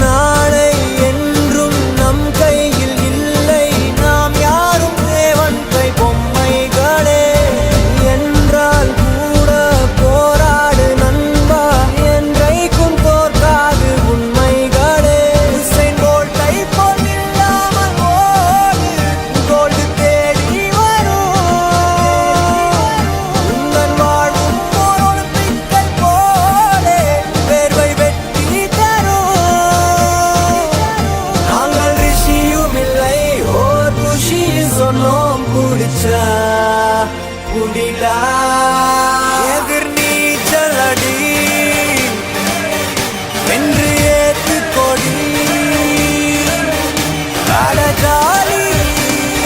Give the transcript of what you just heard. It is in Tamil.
நாளை என்றும் நம் கையில் இல்லை, நாம் யாரும் தேவன் கை பொம்மைகளே. என்றால் கூட போராடு நண்பா, என்றைக்கும் தோற்காது உண்மைகளே. உசைன் போல்ட்டை போல் இல்லாமல் ஓடு, கோல்டு தேடி வரும். உங்கள் வாழும் ஓர் ஒலிம்பிக்கை போலே வேர்வை வெட்டி தரும். நாங்கள் ரிஷியும் இல்லை, ஓர் குஷி சொன்னோம், குடிச்சா குடிடா.